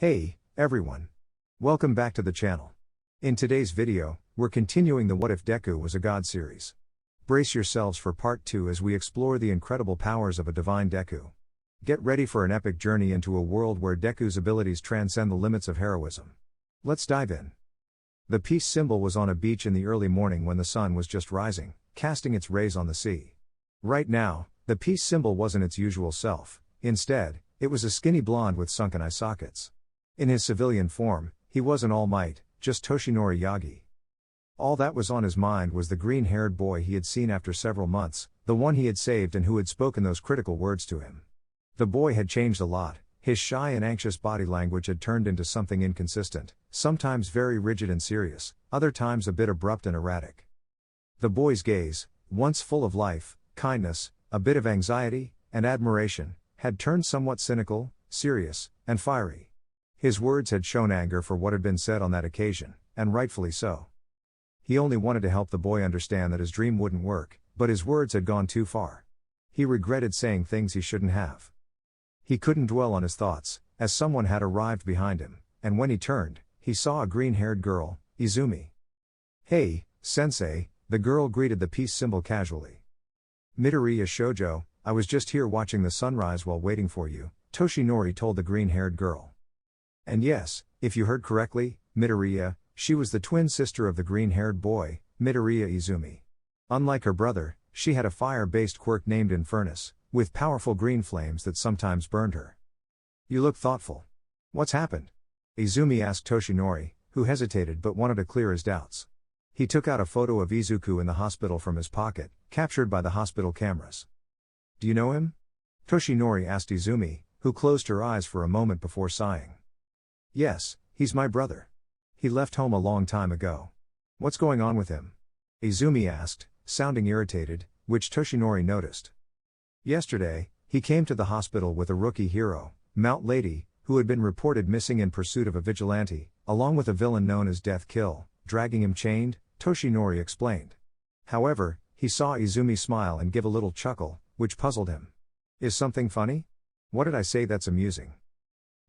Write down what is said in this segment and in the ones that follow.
Hey, everyone. Welcome back to the channel. In today's video, we're continuing the What If Deku Was a God series. Brace yourselves for part 2 as we explore the incredible powers of a divine Deku. Get ready for an epic journey into a world where Deku's abilities transcend the limits of heroism. Let's dive in. The peace symbol was on a beach in the early morning when the sun was just rising, casting its rays on the sea. Right now, the peace symbol wasn't its usual self. Instead, it was a skinny blonde with sunken eye sockets. In his civilian form, he wasn't All Might, just Toshinori Yagi. All that was on his mind was the green-haired boy he had seen after several months, the one he had saved and who had spoken those critical words to him. The boy had changed a lot. His shy and anxious body language had turned into something inconsistent, sometimes very rigid and serious, other times a bit abrupt and erratic. The boy's gaze, once full of life, kindness, a bit of anxiety, and admiration, had turned somewhat cynical, serious, and fiery. His words had shown anger for what had been said on that occasion, and rightfully so. He only wanted to help the boy understand that his dream wouldn't work, but his words had gone too far. He regretted saying things he shouldn't have. He couldn't dwell on his thoughts, as someone had arrived behind him, and when he turned, he saw a green-haired girl, Izumi. "Hey, sensei," the girl greeted the peace symbol casually. "Midoriya Shoujo, I was just here watching the sunrise while waiting for you," Toshinori told the green-haired girl. And yes, if you heard correctly, Midoriya, she was the twin sister of the green-haired boy, Midoriya Izumi. Unlike her brother, she had a fire-based quirk named Infernus, with powerful green flames that sometimes burned her. "You look thoughtful. What's happened?" Izumi asked Toshinori, who hesitated but wanted to clear his doubts. He took out a photo of Izuku in the hospital from his pocket, captured by the hospital cameras. "Do you know him?" Toshinori asked Izumi, who closed her eyes for a moment before sighing. "Yes, he's my brother. He left home a long time ago." "What's going on with him?" Izumi asked, sounding irritated, which Toshinori noticed. "Yesterday, he came to the hospital with a rookie hero, Mount Lady, who had been reported missing in pursuit of a vigilante, along with a villain known as Death Kill, dragging him chained," Toshinori explained. However, he saw Izumi smile and give a little chuckle, which puzzled him. "Is something funny? What did I say that's amusing?"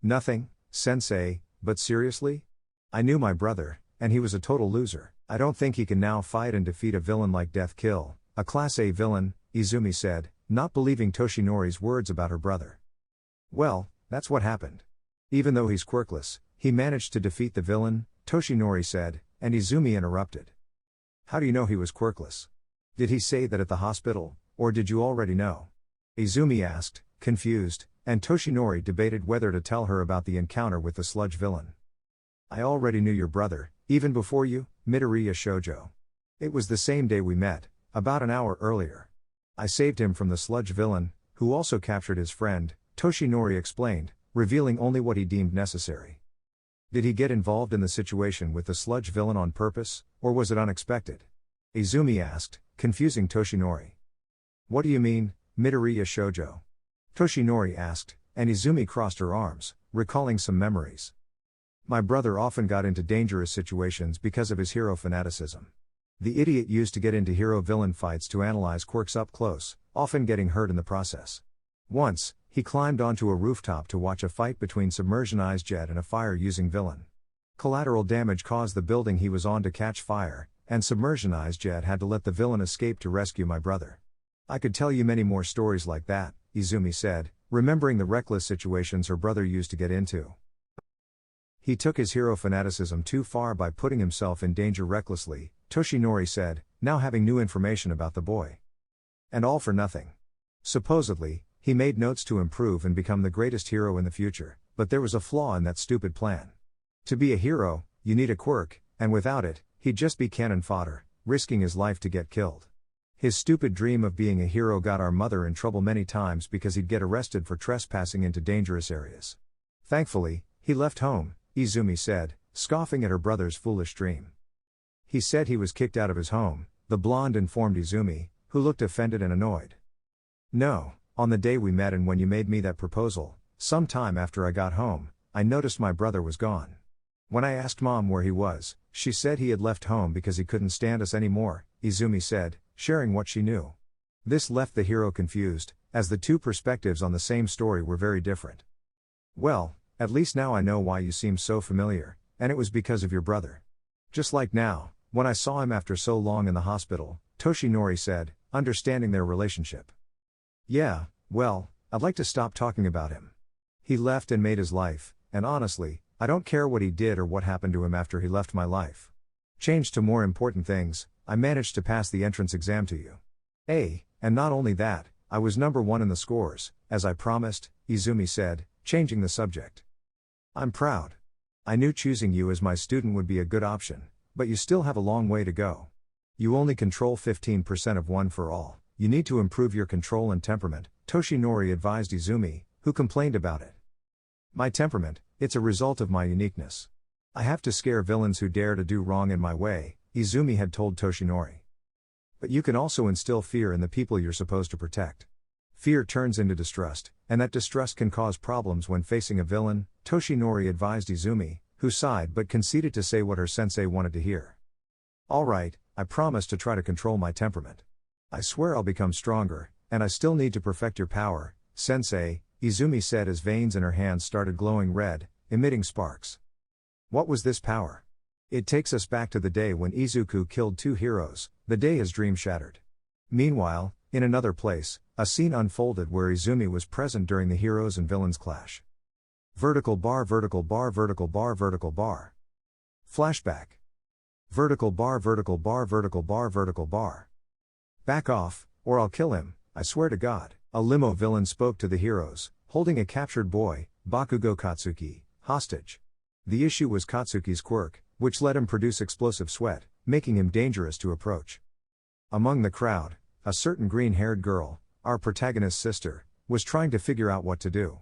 "Nothing, sensei, but seriously? I knew my brother, and he was a total loser. I don't think he can now fight and defeat a villain like Death Kill, a Class A villain," Izumi said, not believing Toshinori's words about her brother. "Well, that's what happened. Even though he's quirkless, he managed to defeat the villain," Toshinori said, and Izumi interrupted. "How do you know he was quirkless? Did he say that at the hospital, or did you already know?" Izumi asked, confused, and Toshinori debated whether to tell her about the encounter with the sludge villain. "I already knew your brother, even before you, Midoriya Shoujo. It was the same day we met, about an hour earlier. I saved him from the sludge villain, who also captured his friend," Toshinori explained, revealing only what he deemed necessary. "Did he get involved in the situation with the sludge villain on purpose, or was it unexpected?" Izumi asked, confusing Toshinori. "What do you mean, Midoriya Shoujo?" Toshinori asked, and Izumi crossed her arms, recalling some memories. "My brother often got into dangerous situations because of his hero fanaticism. The idiot used to get into hero-villain fights to analyze quirks up close, often getting hurt in the process. Once, he climbed onto a rooftop to watch a fight between Submersion Eyes Jet and a fire-using villain. Collateral damage caused the building he was on to catch fire, and Submersion Eyes Jet had to let the villain escape to rescue my brother. I could tell you many more stories like that," Izumi said, remembering the reckless situations her brother used to get into. "He took his hero fanaticism too far by putting himself in danger recklessly," Toshinori said, now having new information about the boy. "And all for nothing. Supposedly, he made notes to improve and become the greatest hero in the future, but there was a flaw in that stupid plan. To be a hero, you need a quirk, and without it, he'd just be cannon fodder, risking his life to get killed. His stupid dream of being a hero got our mother in trouble many times because he'd get arrested for trespassing into dangerous areas. Thankfully, he left home," Izumi said, scoffing at her brother's foolish dream. "He said he was kicked out of his home," the blonde informed Izumi, who looked offended and annoyed. "No, on the day we met and when you made me that proposal, some time after I got home, I noticed my brother was gone. When I asked Mom where he was, she said he had left home because he couldn't stand us anymore," Izumi said, sharing what she knew. This left the hero confused, as the two perspectives on the same story were very different. "Well, At least now I know why you seem so familiar, and it was because of your brother. Just like now, when I saw him after so long in the hospital, Toshinori said, understanding their relationship. Yeah, well, I'd like to stop talking about him. He left and made his life, and honestly, I don't care what he did or what happened to him after he left my life. Changed to more important things, I managed to pass the entrance exam to you. And not only that, I was number 1 in the scores, as I promised, Izumi said, changing the subject. I'm proud. I knew choosing you as my student would be a good option, but you still have a long way to go. You only control 15% of one for all. You need to improve your control and temperament, Toshinori advised Izumi, who complained about it. My temperament, it's a result of my uniqueness. I have to scare villains who dare to do wrong in my way, Izumi had told Toshinori. But you can also instill fear in the people you're supposed to protect. Fear turns into distrust, and that distrust can cause problems when facing a villain, Toshinori advised Izumi, who sighed but conceded to say what her sensei wanted to hear. Alright, I promise to try to control my temperament. I swear I'll become stronger, and I still need to perfect your power, sensei, Izumi said as veins in her hands started glowing red, emitting sparks. What was this power? It takes us back to the day when Izuku killed 2 heroes, the day his dream shattered. Meanwhile, in another place, a scene unfolded where Izumi was present during the heroes and villains clash. Vertical bar vertical bar vertical bar vertical bar. Flashback. Vertical bar vertical bar vertical bar vertical bar. Back off, or I'll kill him, I swear to God, a limo villain spoke to the heroes, holding a captured boy, Bakugo Katsuki, hostage. The issue was Katsuki's quirk, which let him produce explosive sweat, making him dangerous to approach. Among the crowd, a certain green-haired girl, our protagonist's sister, was trying to figure out what to do.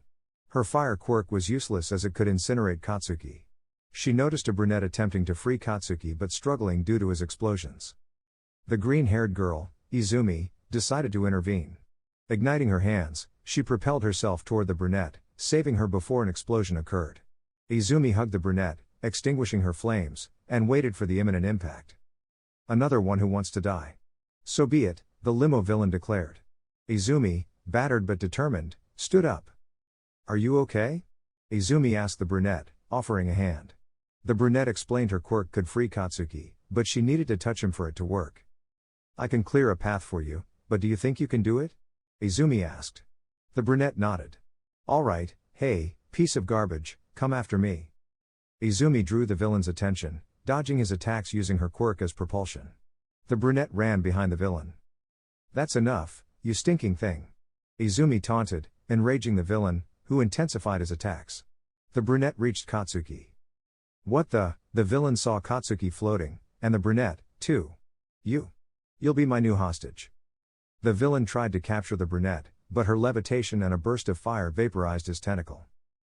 Her fire quirk was useless as it could incinerate Katsuki. She noticed a brunette attempting to free Katsuki but struggling due to his explosions. The green-haired girl, Izumi, decided to intervene. Igniting her hands, she propelled herself toward the brunette, saving her before an explosion occurred. Izumi hugged the brunette, extinguishing her flames, and waited for the imminent impact. Another one who wants to die. So be it, the limo villain declared. Izumi, battered but determined, stood up. Are you okay? Izumi asked the brunette, offering a hand. The brunette explained her quirk could free Katsuki, but she needed to touch him for it to work. I can clear a path for you, but do you think you can do it? Izumi asked. The brunette nodded. Alright, hey, piece of garbage, come after me. Izumi drew the villain's attention, dodging his attacks using her quirk as propulsion. The brunette ran behind the villain. That's enough, you stinking thing. Izumi taunted, enraging the villain, who intensified his attacks. The brunette reached Katsuki. What the villain saw Katsuki floating, and the brunette, too. You'll be my new hostage. The villain tried to capture the brunette, but her levitation and a burst of fire vaporized his tentacle.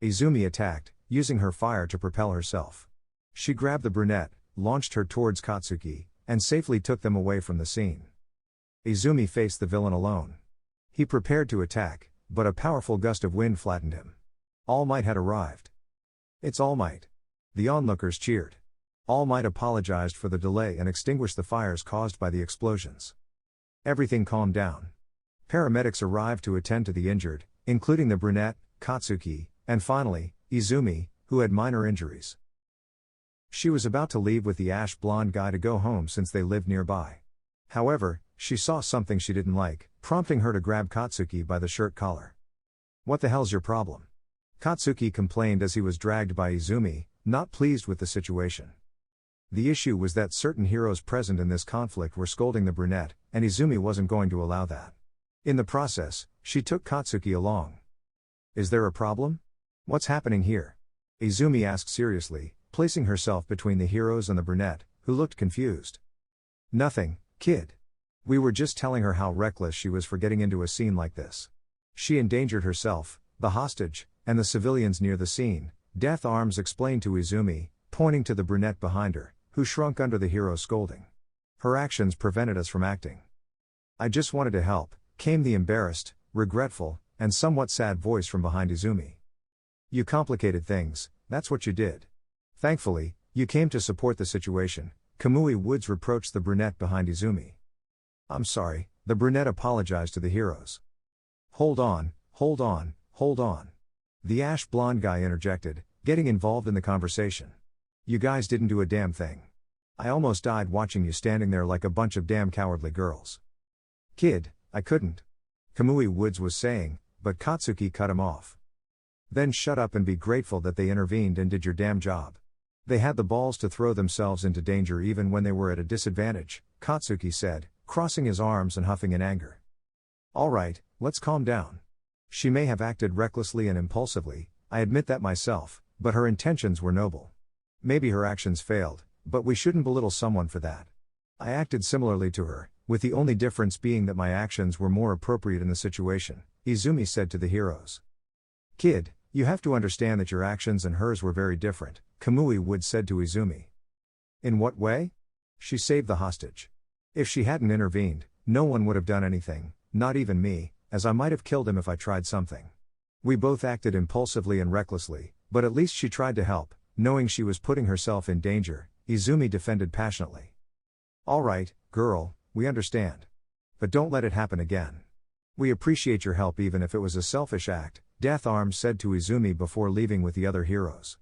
Izumi attacked, using her fire to propel herself. She grabbed the brunette, launched her towards Katsuki, and safely took them away from the scene. Izumi faced the villain alone. He prepared to attack, but a powerful gust of wind flattened him. All Might had arrived. It's All Might. The onlookers cheered. All Might apologized for the delay and extinguished the fires caused by the explosions. Everything calmed down. Paramedics arrived to attend to the injured, including the brunette, Katsuki, and finally, Izumi, who had minor injuries. She was about to leave with the ash-blonde guy to go home since they lived nearby. However, she saw something she didn't like, prompting her to grab Katsuki by the shirt collar. What the hell's your problem? Katsuki complained as he was dragged by Izumi, not pleased with the situation. The issue was that certain heroes present in this conflict were scolding the brunette, and Izumi wasn't going to allow that. In the process, she took Katsuki along. Is there a problem? What's happening here? Izumi asked seriously, placing herself between the heroes and the brunette, who looked confused. Nothing, kid. We were just telling her how reckless she was for getting into a scene like this. She endangered herself, the hostage, and the civilians near the scene, Death Arms explained to Izumi, pointing to the brunette behind her, who shrunk under the hero's scolding. Her actions prevented us from acting. I just wanted to help, came the embarrassed, regretful, and somewhat sad voice from behind Izumi. You complicated things, that's what you did. Thankfully, you came to support the situation, Kamui Woods reproached the brunette behind Izumi. I'm sorry, the brunette apologized to the heroes. Hold on. The ash blonde guy interjected, getting involved in the conversation. You guys didn't do a damn thing. I almost died watching you standing there like a bunch of damn cowardly girls. Kid, I couldn't. Kamui Woods was saying, but Katsuki cut him off. Then shut up and be grateful that they intervened and did your damn job. They had the balls to throw themselves into danger even when they were at a disadvantage, Katsuki said, crossing his arms and huffing in anger. Alright, let's calm down. She may have acted recklessly and impulsively, I admit that myself, but her intentions were noble. Maybe her actions failed, but we shouldn't belittle someone for that. I acted similarly to her, with the only difference being that my actions were more appropriate in the situation, Izumi said to the heroes. Kid, you have to understand that your actions and hers were very different, Kamui Wood said to Izumi. In what way? She saved the hostage. If she hadn't intervened, no one would have done anything, not even me, as I might have killed him if I tried something. We both acted impulsively and recklessly, but at least she tried to help, knowing she was putting herself in danger, Izumi defended passionately. Alright, girl, we understand. But don't let it happen again. We appreciate your help even if it was a selfish act, Death Arms said to Izumi before leaving with the other heroes.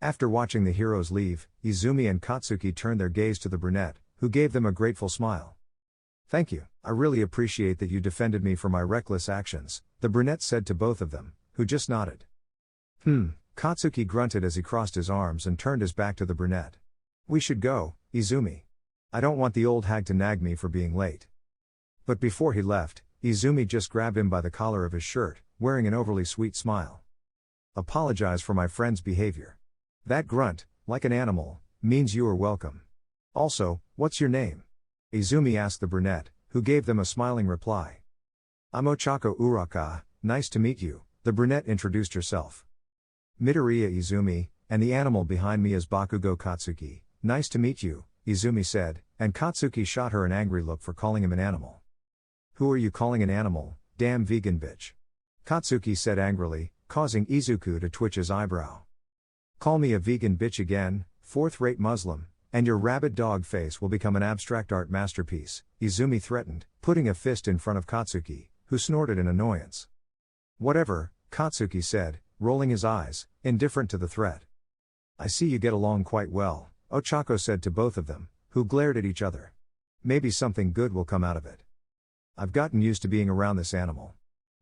After watching the heroes leave, Izumi and Katsuki turned their gaze to the brunette, who gave them a grateful smile. Thank you, I really appreciate that you defended me for my reckless actions, the brunette said to both of them, who just nodded. Katsuki grunted as he crossed his arms and turned his back to the brunette. We should go, Izumi. I don't want the old hag to nag me for being late. But before he left, Izumi just grabbed him by the collar of his shirt, wearing an overly sweet smile. Apologize for my friend's behavior. That grunt, like an animal, means you are welcome. Also, what's your name? Izumi asked the brunette, who gave them a smiling reply. I'm Ochako Uraka, nice to meet you, the brunette introduced herself. Midoriya Izumi, and the animal behind me is Bakugo Katsuki, nice to meet you, Izumi said, and Katsuki shot her an angry look for calling him an animal. Who are you calling an animal, damn vegan bitch? Katsuki said angrily, causing Izuku to twitch his eyebrow. Call me a vegan bitch again, fourth-rate Muslim, and your rabid dog face will become an abstract art masterpiece, Izumi threatened, putting a fist in front of Katsuki, who snorted in annoyance. Whatever, Katsuki said, rolling his eyes, indifferent to the threat. I see you get along quite well, Ochako said to both of them, who glared at each other. Maybe something good will come out of it. I've gotten used to being around this animal.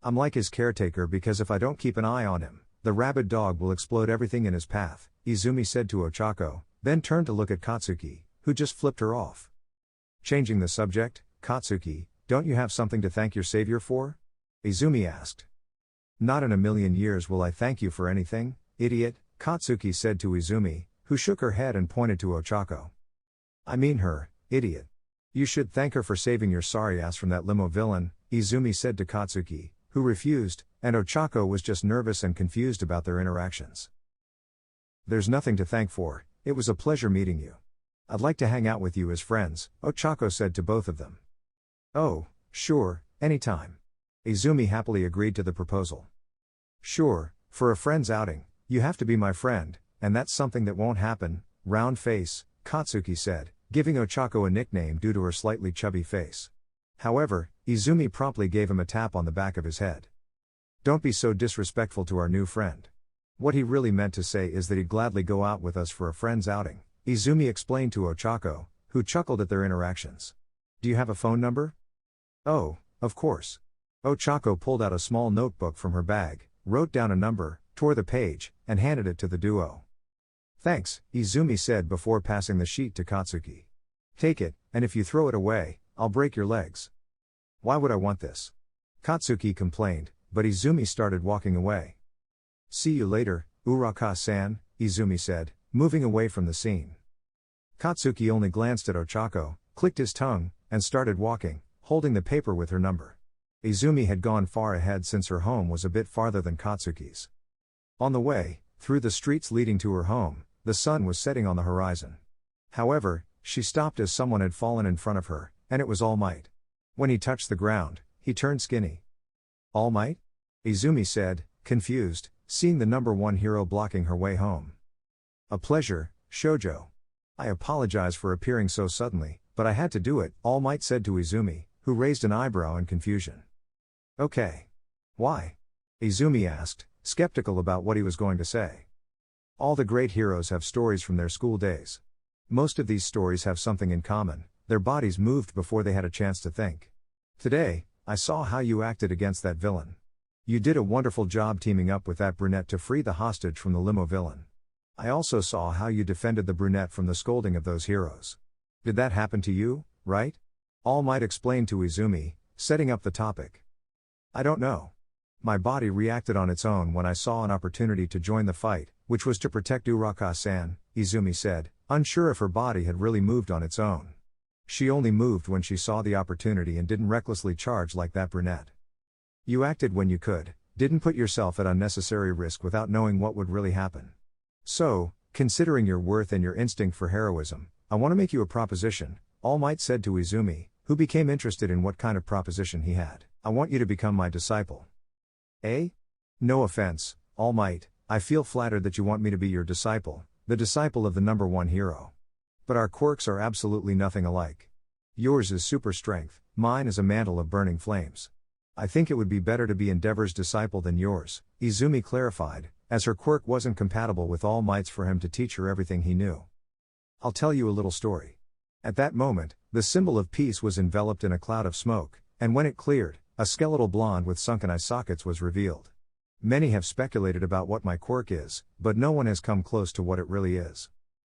I'm like his caretaker because if I don't keep an eye on him, the rabid dog will explode everything in his path, Izumi said to Ochako, then turned to look at Katsuki, who just flipped her off. Changing the subject, Katsuki, don't you have something to thank your savior for? Izumi asked. Not in a million years will I thank you for anything, idiot, Katsuki said to Izumi, who shook her head and pointed to Ochako. I mean her, idiot. You should thank her for saving your sorry ass from that limo villain, Izumi said to Katsuki, who refused, and Ochako was just nervous and confused about their interactions. There's nothing to thank for, it was a pleasure meeting you. I'd like to hang out with you as friends, Ochako said to both of them. Oh, sure, anytime. Izumi happily agreed to the proposal. Sure, for a friend's outing, you have to be my friend, and that's something that won't happen, round face, Katsuki said, giving Ochako a nickname due to her slightly chubby face. However, Izumi promptly gave him a tap on the back of his head. Don't be so disrespectful to our new friend. What he really meant to say is that he'd gladly go out with us for a friend's outing, Izumi explained to Ochako, who chuckled at their interactions. Do you have a phone number? Oh, of course. Ochako pulled out a small notebook from her bag, wrote down a number, tore the page, and handed it to the duo. Thanks, Izumi said before passing the sheet to Katsuki. Take it, and if you throw it away, I'll break your legs. Why would I want this? Katsuki complained, but Izumi started walking away. See you later, Uraka-san, Izumi said, moving away from the scene. Katsuki only glanced at Ochako, clicked his tongue, and started walking, holding the paper with her number. Izumi had gone far ahead since her home was a bit farther than Katsuki's. On the way, through the streets leading to her home, the sun was setting on the horizon. However, she stopped as someone had fallen in front of her, and it was All Might. When he touched the ground, he turned skinny. All Might? Izumi said, confused, seeing the number one hero blocking her way home. A pleasure, Shoujo. I apologize for appearing so suddenly, but I had to do it, All Might said to Izumi, who raised an eyebrow in confusion. Okay. Why? Izumi asked, skeptical about what he was going to say. All the great heroes have stories from their school days. Most of these stories have something in common: their bodies moved before they had a chance to think. Today, I saw how you acted against that villain. You did a wonderful job teaming up with that brunette to free the hostage from the limo villain. I also saw how you defended the brunette from the scolding of those heroes. Did that happen to you, right? All Might explained to Izumi, setting up the topic. I don't know. My body reacted on its own when I saw an opportunity to join the fight, which was to protect Uraka-san, Izumi said, unsure if her body had really moved on its own. She only moved when she saw the opportunity and didn't recklessly charge like that brunette. You acted when you could, didn't put yourself at unnecessary risk without knowing what would really happen. So, considering your worth and your instinct for heroism, I want to make you a proposition, All Might said to Izumi, who became interested in what kind of proposition he had. I want you to become my disciple. Eh? No offense, All Might, I feel flattered that you want me to be your disciple, the disciple of the number one hero. But our quirks are absolutely nothing alike. Yours is super strength, mine is a mantle of burning flames. I think it would be better to be Endeavor's disciple than yours, Izumi clarified, as her quirk wasn't compatible with All Might's for him to teach her everything he knew. I'll tell you a little story. At that moment, the symbol of peace was enveloped in a cloud of smoke, and when it cleared, a skeletal blonde with sunken eye sockets was revealed. Many have speculated about what my quirk is, but no one has come close to what it really is.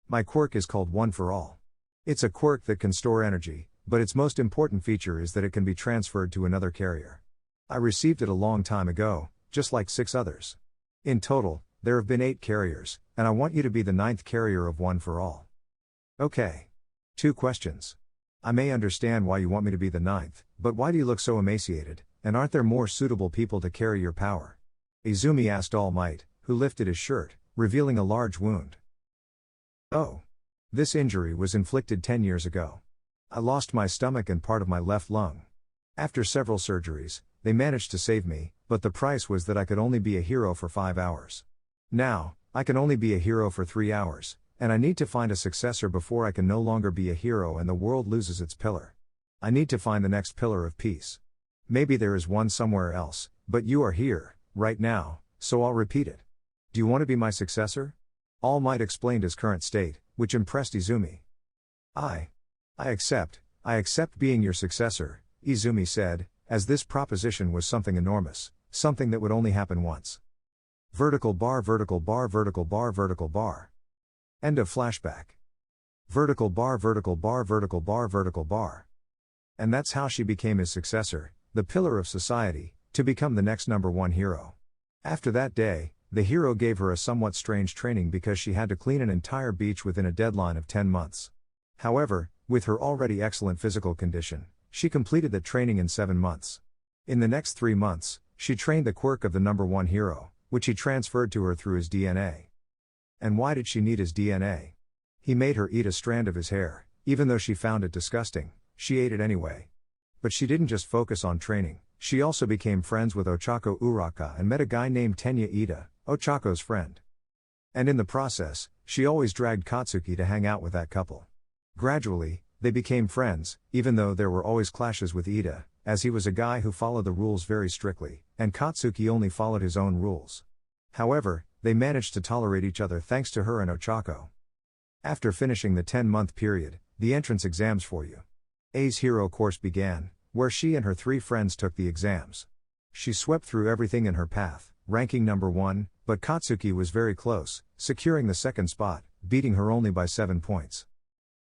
My quirk is called One for All. It's a quirk that can store energy, but its most important feature is that it can be transferred to another carrier. I received it a long time ago, just like 6 others. In total, there have been 8 carriers, and I want you to be the 9th carrier of One for All. Okay. 2 questions. I may understand why you want me to be the 9th, but why do you look so emaciated, and aren't there more suitable people to carry your power? Izumi asked All Might, who lifted his shirt, revealing a large wound. Oh. This injury was inflicted 10 years ago. I lost my stomach and part of my left lung. After several surgeries, they managed to save me, but the price was that I could only be a hero for 5 hours. Now, I can only be a hero for 3 hours, and I need to find a successor before I can no longer be a hero and the world loses its pillar. I need to find the next pillar of peace. Maybe there is one somewhere else, but you are here, right now, so I'll repeat it. Do you want to be my successor? All Might explained his current state, which impressed Izumi. I accept being your successor, Izumi said, as this proposition was something enormous, something that would only happen once. Vertical bar vertical bar vertical bar vertical bar. End of flashback. Vertical bar vertical bar vertical bar vertical bar. And that's how she became his successor, the pillar of society, to become the next number one hero. After that day, the hero gave her a somewhat strange training because she had to clean an entire beach within a deadline of 10 months. However, with her already excellent physical condition, she completed that training in 7 months. In the next 3 months, she trained the quirk of the number one hero, which he transferred to her through his DNA. And why did she need his DNA? He made her eat a strand of his hair, even though she found it disgusting, she ate it anyway. But she didn't just focus on training, she also became friends with Ochako Uraka and met a guy named Tenya Ida, Ochako's friend. And in the process, she always dragged Katsuki to hang out with that couple. Gradually, they became friends, even though there were always clashes with Ida, as he was a guy who followed the rules very strictly, and Katsuki only followed his own rules. However, they managed to tolerate each other thanks to her and Ochako. After finishing the 10-month period, the entrance exams for A's hero course began, where she and her 3 friends took the exams. She swept through everything in her path, ranking number 1, but Katsuki was very close, securing the 2nd spot, beating her only by 7 points.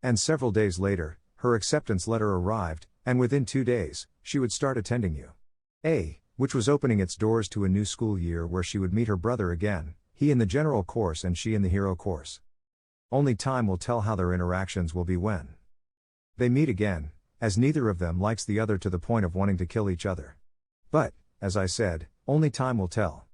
And several days later, her acceptance letter arrived, and within 2 days, she would start attending A, which was opening its doors to a new school year where she would meet her brother again, he in the general course and she in the hero course. Only time will tell how their interactions will be when they meet again, as neither of them likes the other to the point of wanting to kill each other. But, as I said, only time will tell.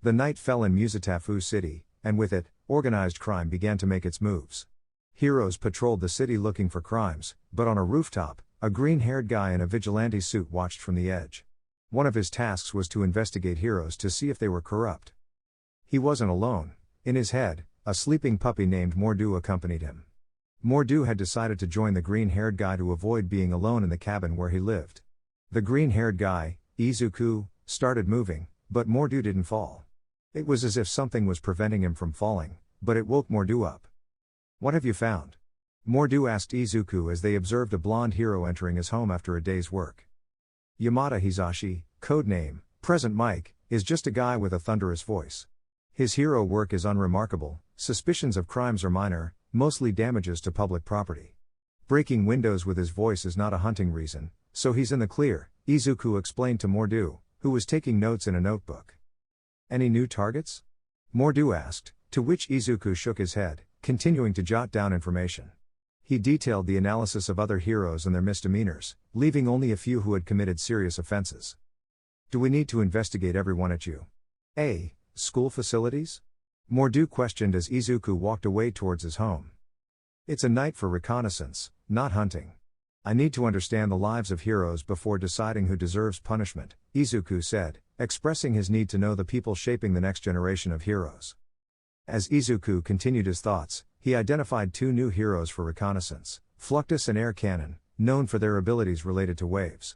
The night fell in Musatafu City, and with it, organized crime began to make its moves. Heroes patrolled the city looking for crimes, but on a rooftop, a green-haired guy in a vigilante suit watched from the edge. One of his tasks was to investigate heroes to see if they were corrupt. He wasn't alone. In his head, a sleeping puppy named Mordu accompanied him. Mordu had decided to join the green-haired guy to avoid being alone in the cabin where he lived. The green-haired guy, Izuku, started moving, but Mordu didn't fall. It was as if something was preventing him from falling, but it woke Mordu up. "What have you found?" Mordu asked Izuku as they observed a blonde hero entering his home after a day's work. Yamada Hisashi, codename, Present Mike, is just a guy with a thunderous voice. His hero work is unremarkable, suspicions of crimes are minor, mostly damages to public property. Breaking windows with his voice is not a hunting reason, so he's in the clear, Izuku explained to Mordu, who was taking notes in a notebook. "Any new targets?" Mordu asked, to which Izuku shook his head, continuing to jot down information. He detailed the analysis of other heroes and their misdemeanors, leaving only a few who had committed serious offenses. "Do we need to investigate everyone at you? School facilities?" Mordu questioned as Izuku walked away towards his home. "It's a night for reconnaissance, not hunting. I need to understand the lives of heroes before deciding who deserves punishment," Izuku said, expressing his need to know the people shaping the next generation of heroes. As Izuku continued his thoughts, he identified two new heroes for reconnaissance, Fluctus and Air Cannon, known for their abilities related to waves.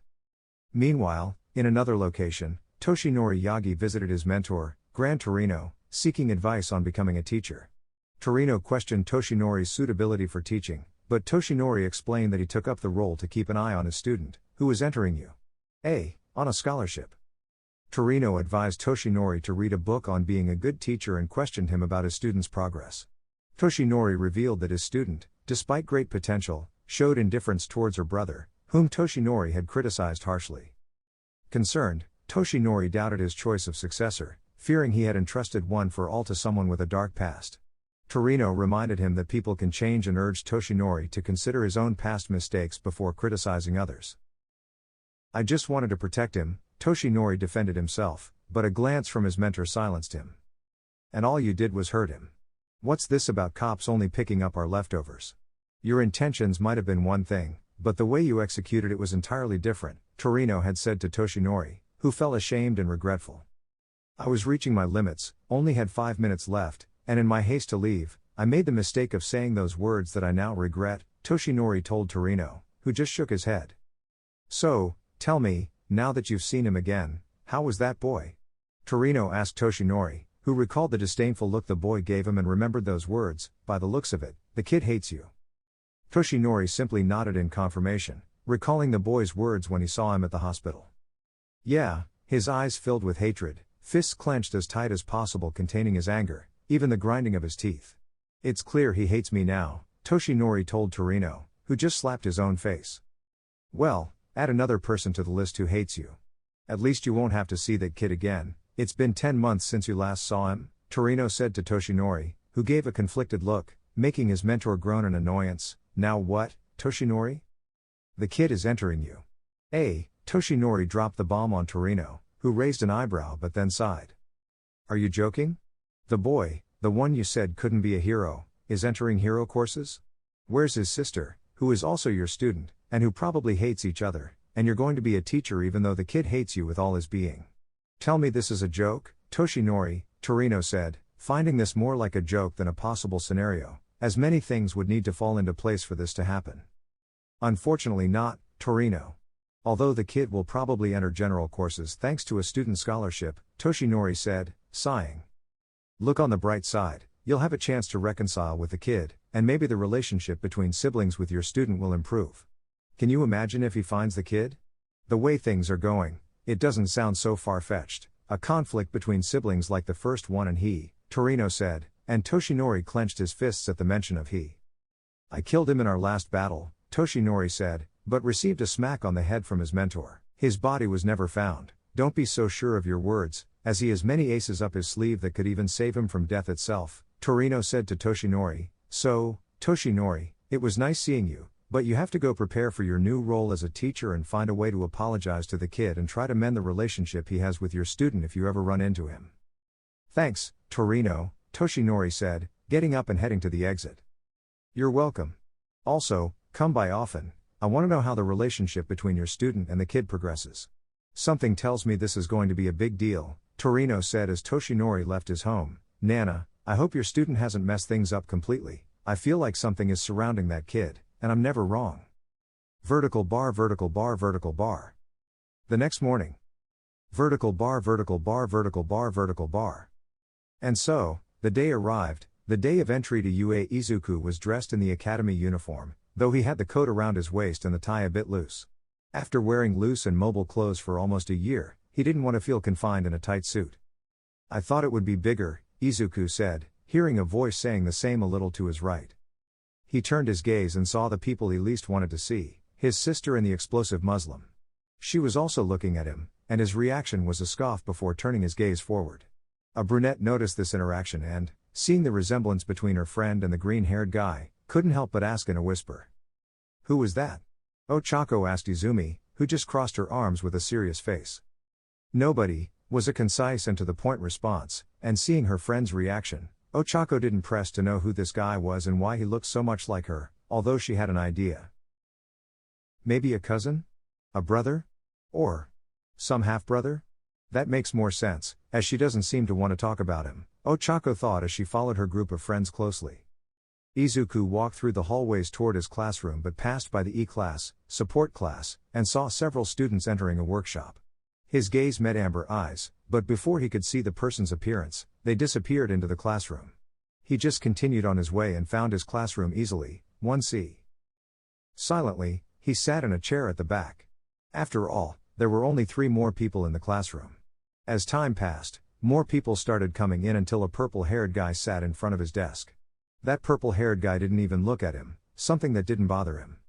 Meanwhile, in another location, Toshinori Yagi visited his mentor, Gran Torino, seeking advice on becoming a teacher. Torino questioned Toshinori's suitability for teaching, but Toshinori explained that he took up the role to keep an eye on his student, who was entering on a scholarship. Torino advised Toshinori to read a book on being a good teacher and questioned him about his student's progress. Toshinori revealed that his student, despite great potential, showed indifference towards her brother, whom Toshinori had criticized harshly. Concerned, Toshinori doubted his choice of successor, fearing he had entrusted one for all to someone with a dark past. Torino reminded him that people can change and urged Toshinori to consider his own past mistakes before criticizing others. "I just wanted to protect him," Toshinori defended himself, but a glance from his mentor silenced him. "And all you did was hurt him. What's this about cops only picking up our leftovers? Your intentions might have been one thing, but the way you executed it was entirely different," Torino had said to Toshinori, who felt ashamed and regretful. "I was reaching my limits, only had 5 minutes left, and in my haste to leave, I made the mistake of saying those words that I now regret," Toshinori told Torino, who just shook his head. "So, tell me, now that you've seen him again, how was that boy?" Torino asked Toshinori, who recalled the disdainful look the boy gave him and remembered those words, "By the looks of it, the kid hates you." Toshinori simply nodded in confirmation, recalling the boy's words when he saw him at the hospital. "Yeah," his eyes filled with hatred, fists clenched as tight as possible containing his anger, even the grinding of his teeth. "It's clear he hates me now," Toshinori told Torino, who just slapped his own face. "Well, add another person to the list who hates you. At least you won't have to see that kid again. It's been 10 months since you last saw him," Torino said to Toshinori, who gave a conflicted look, making his mentor groan in annoyance. "Now what, Toshinori? The kid is entering you." Toshinori dropped the bomb on Torino, who raised an eyebrow but then sighed. "Are you joking? The boy, the one you said couldn't be a hero, is entering hero courses? Where's his sister, who is also your student, and who probably hates each other, and you're going to be a teacher even though the kid hates you with all his being? Tell me this is a joke, Toshinori," Torino said, finding this more like a joke than a possible scenario, as many things would need to fall into place for this to happen. "Unfortunately not, Torino. Although the kid will probably enter general courses thanks to a student scholarship," Toshinori said, sighing. "Look on the bright side, you'll have a chance to reconcile with the kid, and maybe the relationship between siblings with your student will improve. Can you imagine if he finds the kid? The way things are going, it doesn't sound so far-fetched, a conflict between siblings like the first one and he," Torino said, and Toshinori clenched his fists at the mention of he. "I killed him in our last battle," Toshinori said, but received a smack on the head from his mentor. "His body was never found. Don't be so sure of your words, as he has many aces up his sleeve that could even save him from death itself," Torino said to Toshinori. "So, Toshinori, it was nice seeing you, but you have to go prepare for your new role as a teacher and find a way to apologize to the kid and try to mend the relationship he has with your student if you ever run into him." "Thanks, Torino," Toshinori said, getting up and heading to the exit. "You're welcome. Also, come by often. I want to know how the relationship between your student and the kid progresses." "Something tells me this is going to be a big deal," Torino said as Toshinori left his home. "Nana, I hope your student hasn't messed things up completely. I feel like something is surrounding that kid, and I'm never wrong." Vertical bar vertical bar vertical bar. The next morning. Vertical bar vertical bar vertical bar vertical bar. And so, the day arrived, the day of entry to UA. Izuku was dressed in the academy uniform, though he had the coat around his waist and the tie a bit loose. After wearing loose and mobile clothes for almost a year, he didn't want to feel confined in a tight suit. "I thought it would be bigger," Izuku said, hearing a voice saying the same a little to his right. He turned his gaze and saw the people he least wanted to see, his sister and the explosive Muslim. She was also looking at him, and his reaction was a scoff before turning his gaze forward. A brunette noticed this interaction and, seeing the resemblance between her friend and the green-haired guy, couldn't help but ask in a whisper. "Who was that?" Ochako asked Izumi, who just crossed her arms with a serious face. "Nobody," was a concise and to-the-point response, and seeing her friend's reaction, Ochako didn't press to know who this guy was and why he looked so much like her, although she had an idea. Maybe a cousin? A brother? Or some half-brother? That makes more sense, as she doesn't seem to want to talk about him, Ochako thought as she followed her group of friends closely. Izuku walked through the hallways toward his classroom but passed by the E-class, support class, and saw several students entering a workshop. His gaze met amber eyes, but before he could see the person's appearance, they disappeared into the classroom. He just continued on his way and found his classroom easily, 1C. Silently, he sat in a chair at the back. After all, there were only 3 more people in the classroom. As time passed, more people started coming in until a purple-haired guy sat in front of his desk. That purple-haired guy didn't even look at him, something that didn't bother him.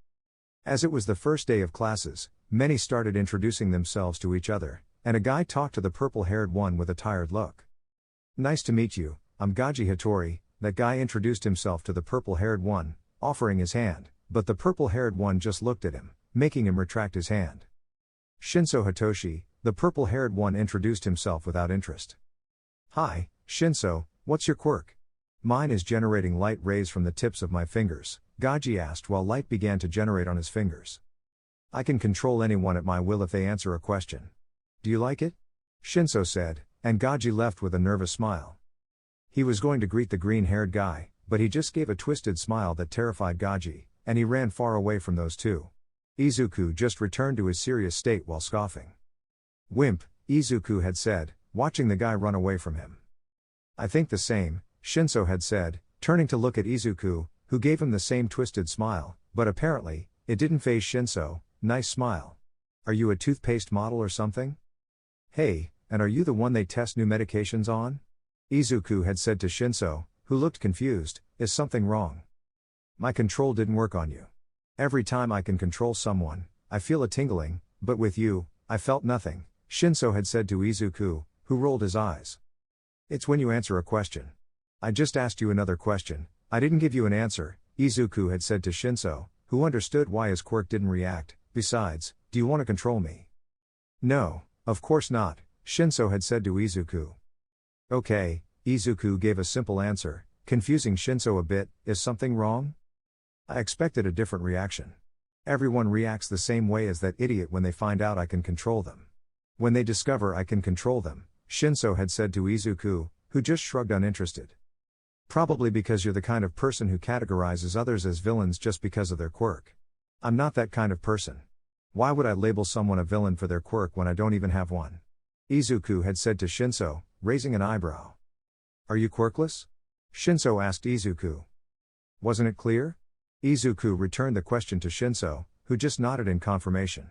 As it was the first day of classes, many started introducing themselves to each other, and a guy talked to the purple-haired one with a tired look. "Nice to meet you, I'm Gaji Hattori," that guy introduced himself to the purple-haired one, offering his hand, but the purple-haired one just looked at him, making him retract his hand. "Shinso Hitoshi," the purple-haired one introduced himself without interest. "Hi, Shinso, what's your quirk?" "Mine is generating light rays from the tips of my fingers," Gaji asked while light began to generate on his fingers. "I can control anyone at my will if they answer a question. Do you like it?" Shinso said, and Gaji left with a nervous smile. He was going to greet the green-haired guy, but he just gave a twisted smile that terrified Gaji, and he ran far away from those two. Izuku just returned to his serious state while scoffing. "Wimp," Izuku had said, watching the guy run away from him. "I think the same," Shinso had said, turning to look at Izuku, who gave him the same twisted smile, but apparently, it didn't faze Shinso. "Nice smile. Are you a toothpaste model or something?" "Hey, and are you the one they test new medications on?" Izuku had said to Shinso, who looked confused. "Is something wrong?" "My control didn't work on you. Every time I can control someone, I feel a tingling, but with you, I felt nothing," Shinso had said to Izuku, who rolled his eyes. "It's when you answer a question. I just asked you another question, I didn't give you an answer," Izuku had said to Shinso, who understood why his quirk didn't react. "Besides, do you want to control me?" "No, of course not," Shinso had said to Izuku. "Okay," Izuku gave a simple answer, confusing Shinso a bit. "Is something wrong?" "I expected a different reaction. Everyone reacts the same way as that idiot when they find out I can control them. When they discover I can control them," Shinso had said to Izuku, who just shrugged uninterested. "Probably because you're the kind of person who categorizes others as villains just because of their quirk. I'm not that kind of person. Why would I label someone a villain for their quirk when I don't even have one?" Izuku had said to Shinso, raising an eyebrow. "Are you quirkless?" Shinso asked Izuku. "Wasn't it clear?" Izuku returned the question to Shinso, who just nodded in confirmation.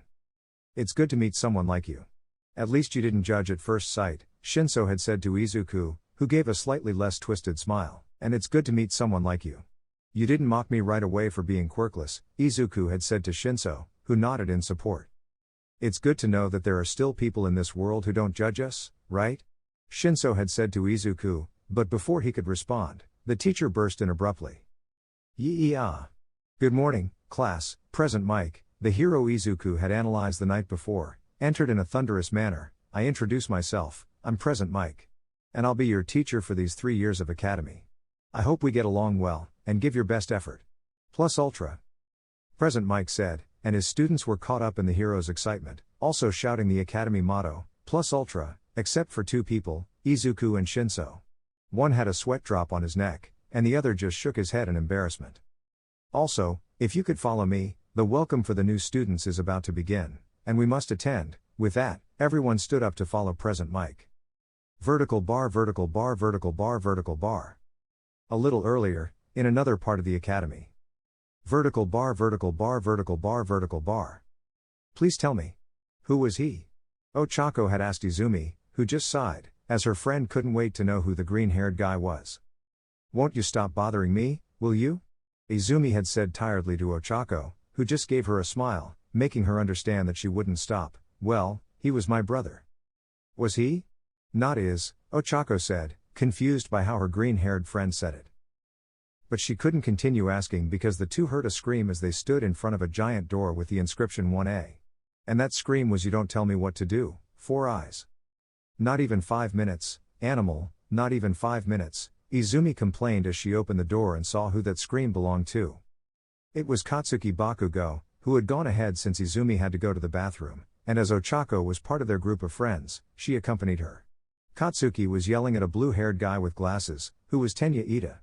"It's good to meet someone like you. At least you didn't judge at first sight," Shinso had said to Izuku, who gave a slightly less twisted smile. "And it's good to meet someone like you. You didn't mock me right away for being quirkless," Izuku had said to Shinso, who nodded in support. "It's good to know that there are still people in this world who don't judge us, right?" Shinso had said to Izuku, but before he could respond, the teacher burst in abruptly. "Yee-ah. Good morning, class, present Mike," the hero Izuku had analyzed the night before, entered in a thunderous manner. "I introduce myself, I'm present Mike. And I'll be your teacher for these 3 years of academy. I hope we get along well, and give your best effort. Plus ultra." Present Mike said, and his students were caught up in the hero's excitement, also shouting the academy motto, plus ultra, except for 2 people, Izuku and Shinso. One had a sweat drop on his neck, and the other just shook his head in embarrassment. "Also, if you could follow me, the welcome for the new students is about to begin, and we must attend." With that, everyone stood up to follow present Mike. Vertical bar, vertical bar, vertical bar, vertical bar. A little earlier, in another part of the academy. Vertical bar, vertical bar, vertical bar, vertical bar. Please tell me. Who was he? Ochako had asked Izumi, who just sighed, as her friend couldn't wait to know who the green-haired guy was. Won't you stop bothering me, will you? Izumi had said tiredly to Ochako, who just gave her a smile, making her understand that she wouldn't stop. Well, he was my brother. Was he? Not is, Ochako said, confused by how her green-haired friend said it. But she couldn't continue asking because the two heard a scream as they stood in front of a giant door with the inscription 1A. And that scream was, "You don't tell me what to do, 4 eyes." Not even 5 minutes, animal, not even 5 minutes, Izumi complained as she opened the door and saw who that scream belonged to. It was Katsuki Bakugo, who had gone ahead since Izumi had to go to the bathroom, and as Ochako was part of their group of friends, she accompanied her. Katsuki was yelling at a blue-haired guy with glasses, who was Tenya Ida.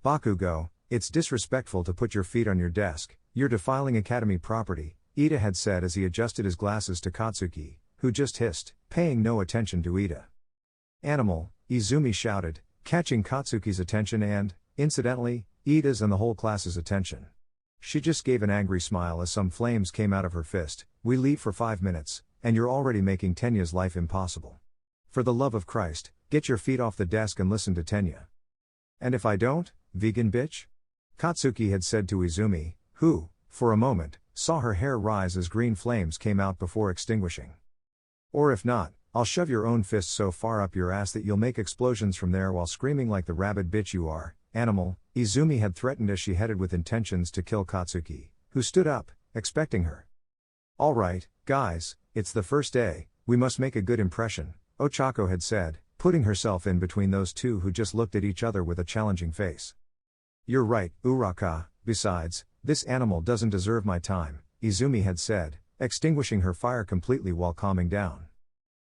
"Bakugo, it's disrespectful to put your feet on your desk, you're defiling academy property," Ida had said as he adjusted his glasses to Katsuki, who just hissed, paying no attention to Ida. "Animal," Izumi shouted, catching Katsuki's attention and, incidentally, Ida's and the whole class's attention. She just gave an angry smile as some flames came out of her fist. "We leave for 5 minutes, and you're already making Tenya's life impossible. For the love of Christ, get your feet off the desk and listen to Tenya." "And if I don't, vegan bitch?" Katsuki had said to Izumi, who, for a moment, saw her hair rise as green flames came out before extinguishing. "Or if not, I'll shove your own fist so far up your ass that you'll make explosions from there while screaming like the rabid bitch you are, animal," Izumi had threatened as she headed with intentions to kill Katsuki, who stood up, expecting her. "All right, guys, it's the first day, we must make a good impression," Ochako had said, putting herself in between those two who just looked at each other with a challenging face. "You're right, Uraka, besides, this animal doesn't deserve my time," Izumi had said, extinguishing her fire completely while calming down.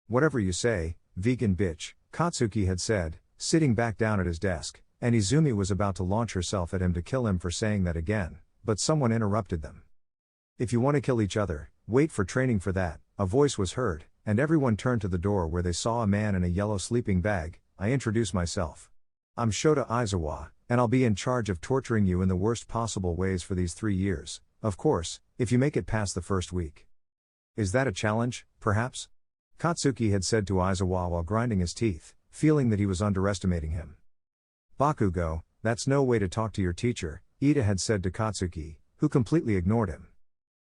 "Whatever you say, vegan bitch," Katsuki had said, sitting back down at his desk, and Izumi was about to launch herself at him to kill him for saying that again, but someone interrupted them. "If you want to kill each other, wait for training for that," a voice was heard, and everyone turned to the door where they saw a man in a yellow sleeping bag. "I introduce myself. I'm Shota Aizawa, and I'll be in charge of torturing you in the worst possible ways for these 3 years, of course, if you make it past the first week." "Is that a challenge, perhaps?" Katsuki had said to Aizawa while grinding his teeth, feeling that he was underestimating him. "Bakugo, that's no way to talk to your teacher," Ida had said to Katsuki, who completely ignored him.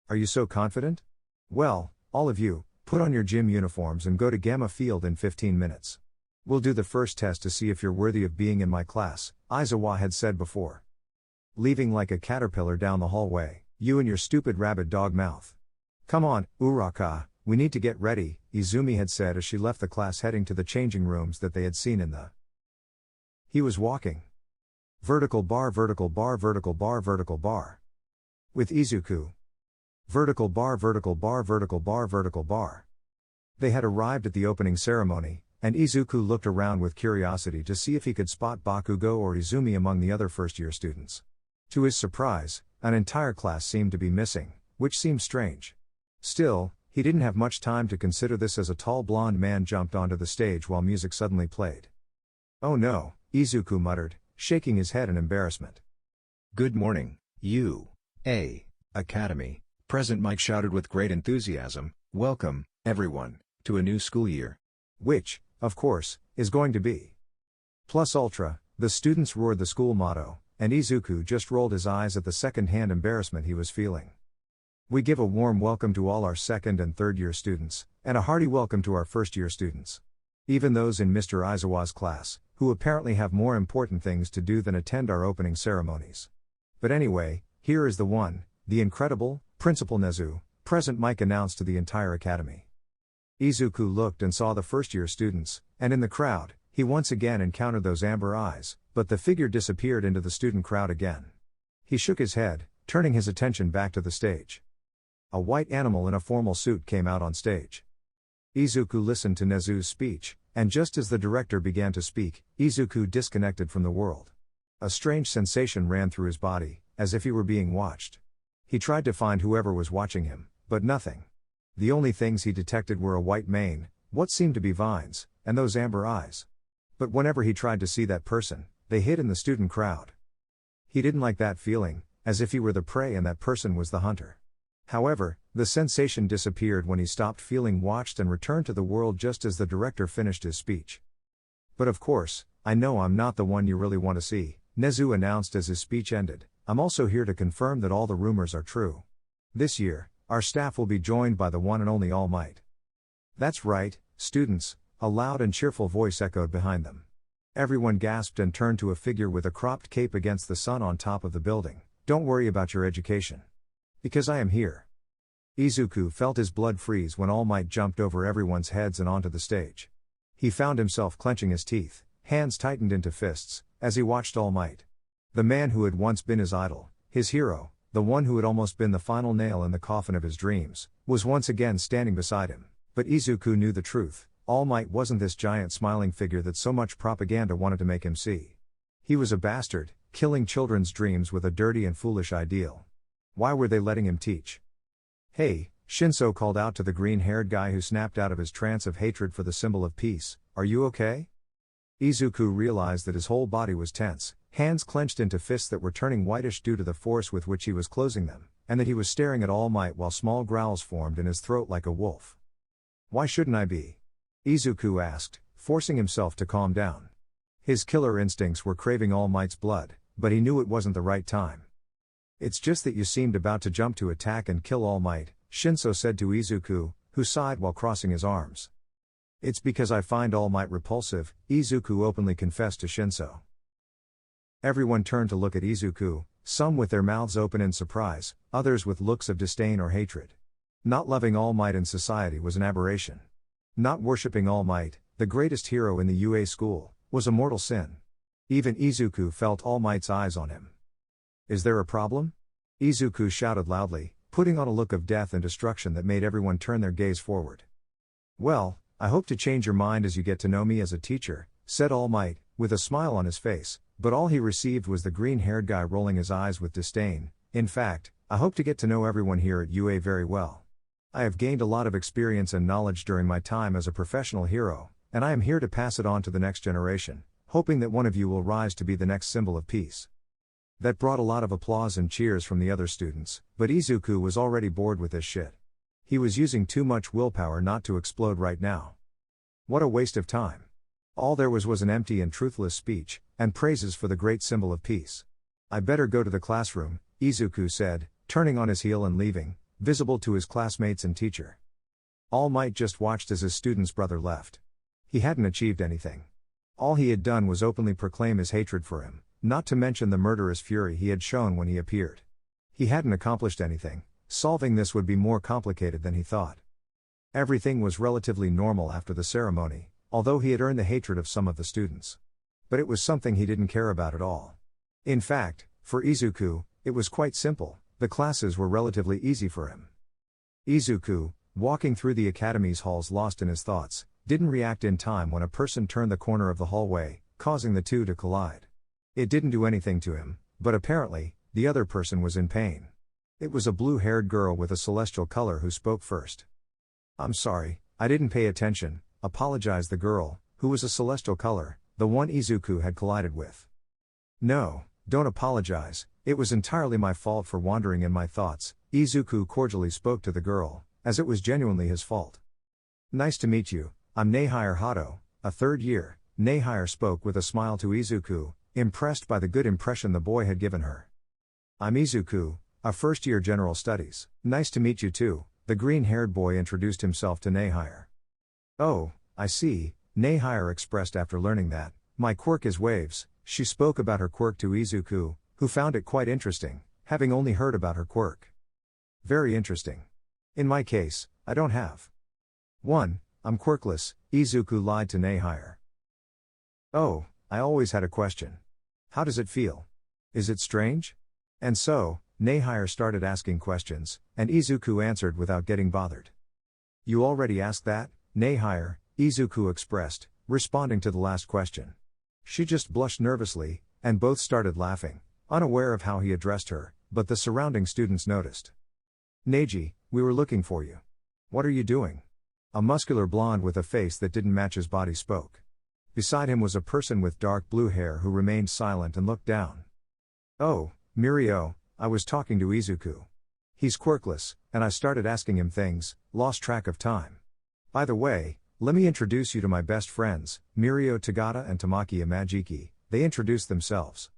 "Are you so confident? Well, all of you, put on your gym uniforms and go to Gamma Field in 15 minutes. We'll do the first test to see if you're worthy of being in my class," Aizawa had said before. "Leaving like a caterpillar down the hallway, you and your stupid rabbit dog mouth. Come on, Uraka, we need to get ready," Izumi had said as she left the class heading to the changing rooms that they had seen in the. He was walking. Vertical bar, vertical bar, vertical bar, vertical bar. With Izuku. Vertical bar, vertical bar, vertical bar, vertical bar. They had arrived at the opening ceremony, and Izuku looked around with curiosity to see if he could spot Bakugo or Izumi among the other first-year students. To his surprise, an entire class seemed to be missing, which seemed strange. Still, he didn't have much time to consider this as a tall blonde man jumped onto the stage while music suddenly played. "Oh no," Izuku muttered, shaking his head in embarrassment. "Good morning, Academy," President Mike shouted with great enthusiasm. "Welcome, everyone, to a new school year." Which, of course, is going to be Plus Ultra. The students roared the school motto, and Izuku just rolled his eyes at the second-hand embarrassment he was feeling. "We give a warm welcome to all our second and third-year students, and a hearty welcome to our first-year students. Even those in Mr. Aizawa's class, who apparently have more important things to do than attend our opening ceremonies. But anyway, here is the one, the incredible, Principal Nezu," President Mike announced to the entire academy. Izuku looked and saw the first-year students, and in the crowd, he once again encountered those amber eyes, but the figure disappeared into the student crowd again. He shook his head, turning his attention back to the stage. A white animal in a formal suit came out on stage. Izuku listened to Nezu's speech, and just as the director began to speak, Izuku disconnected from the world. A strange sensation ran through his body, as if he were being watched. He tried to find whoever was watching him, but nothing. The only things he detected were a white mane, what seemed to be vines, and those amber eyes. But whenever he tried to see that person, they hid in the student crowd. He didn't like that feeling, as if he were the prey and that person was the hunter. However, the sensation disappeared when he stopped feeling watched and returned to the world just as the director finished his speech. "But of course, I know I'm not the one you really want to see," Nezu announced as his speech ended. "I'm also here to confirm that all the rumors are true. This year, our staff will be joined by the one and only All Might." "That's right, students," a loud and cheerful voice echoed behind them. Everyone gasped and turned to a figure with a cropped cape against the sun on top of the building. "Don't worry about your education. Because I am here." Izuku felt his blood freeze when All Might jumped over everyone's heads and onto the stage. He found himself clenching his teeth, hands tightened into fists, as he watched All Might. The man who had once been his idol, his hero, the one who had almost been the final nail in the coffin of his dreams, was once again standing beside him. But Izuku knew the truth: All Might wasn't this giant smiling figure that so much propaganda wanted to make him see. He was a bastard, killing children's dreams with a dirty and foolish ideal. Why were they letting him teach? "Hey," Shinso called out to the green-haired guy who snapped out of his trance of hatred for the symbol of peace, "Are you okay?" Izuku realized that his whole body was tense, hands clenched into fists that were turning whitish due to the force with which he was closing them, and that he was staring at All Might while small growls formed in his throat like a wolf. "Why shouldn't I be?" Izuku asked, forcing himself to calm down. His killer instincts were craving All Might's blood, but he knew it wasn't the right time. "It's just that you seemed about to jump to attack and kill All Might," Shinso said to Izuku, who sighed while crossing his arms. "It's because I find All Might repulsive," Izuku openly confessed to Shinso. Everyone turned to look at Izuku, some with their mouths open in surprise, others with looks of disdain or hatred. Not loving All Might in society was an aberration. Not worshipping All Might, the greatest hero in the UA school, was a mortal sin. Even Izuku felt All Might's eyes on him. "Is there a problem?" Izuku shouted loudly, putting on a look of death and destruction that made everyone turn their gaze forward. "Well, I hope to change your mind as you get to know me as a teacher," said All Might, with a smile on his face, but all he received was the green-haired guy rolling his eyes with disdain. "In fact, I hope to get to know everyone here at UA very well. I have gained a lot of experience and knowledge during my time as a professional hero, and I am here to pass it on to the next generation, hoping that one of you will rise to be the next symbol of peace." That brought a lot of applause and cheers from the other students, but Izuku was already bored with this shit. He was using too much willpower not to explode right now. What a waste of time. All there was an empty and truthless speech, and praises for the great symbol of peace. "I better go to the classroom," Izuku said, turning on his heel and leaving, visible to his classmates and teacher. All Might just watched as his student's brother left. He hadn't achieved anything. All he had done was openly proclaim his hatred for him, not to mention the murderous fury he had shown when he appeared. He hadn't accomplished anything. Solving this would be more complicated than he thought. Everything was relatively normal after the ceremony, although he had earned the hatred of some of the students. But it was something he didn't care about at all. In fact, for Izuku, it was quite simple. The classes were relatively easy for him. Izuku, walking through the academy's halls lost in his thoughts, didn't react in time when a person turned the corner of the hallway, causing the two to collide. It didn't do anything to him, but apparently, the other person was in pain. It was a blue-haired girl with a celestial color who spoke first. "I'm sorry, I didn't pay attention," apologized the girl, who was a celestial color, the one Izuku had collided with. "No, don't apologize, it was entirely my fault for wandering in my thoughts," Izuku cordially spoke to the girl, as it was genuinely his fault. "Nice to meet you, I'm Neihire Hato, a third year," Neihire spoke with a smile to Izuku, impressed by the good impression the boy had given her. "I'm Izuku, a first-year general studies." "Nice to meet you too," the green-haired boy introduced himself to Neihire. "Oh, I see," Neihire expressed after learning that. "My quirk is waves." She spoke about her quirk to Izuku, who found it quite interesting, having only heard about her quirk. "Very interesting. In my case, I don't have one. I'm quirkless," Izuku lied to Neihire. "Oh, I always had a question. How does it feel? Is it strange?" And so, Neihire started asking questions, and Izuku answered without getting bothered. "You already asked that, Neihire," Izuku expressed, responding to the last question. She just blushed nervously, and both started laughing, unaware of how he addressed her, but the surrounding students noticed. "Neji, we were looking for you. What are you doing?" A muscular blonde with a face that didn't match his body spoke. Beside him was a person with dark blue hair who remained silent and looked down. "Oh, Mirio, I was talking to Izuku. He's quirkless, and I started asking him things, lost track of time. By the way, let me introduce you to my best friends, Mirio Tagata and Tamaki Imajiki," they introduced themselves.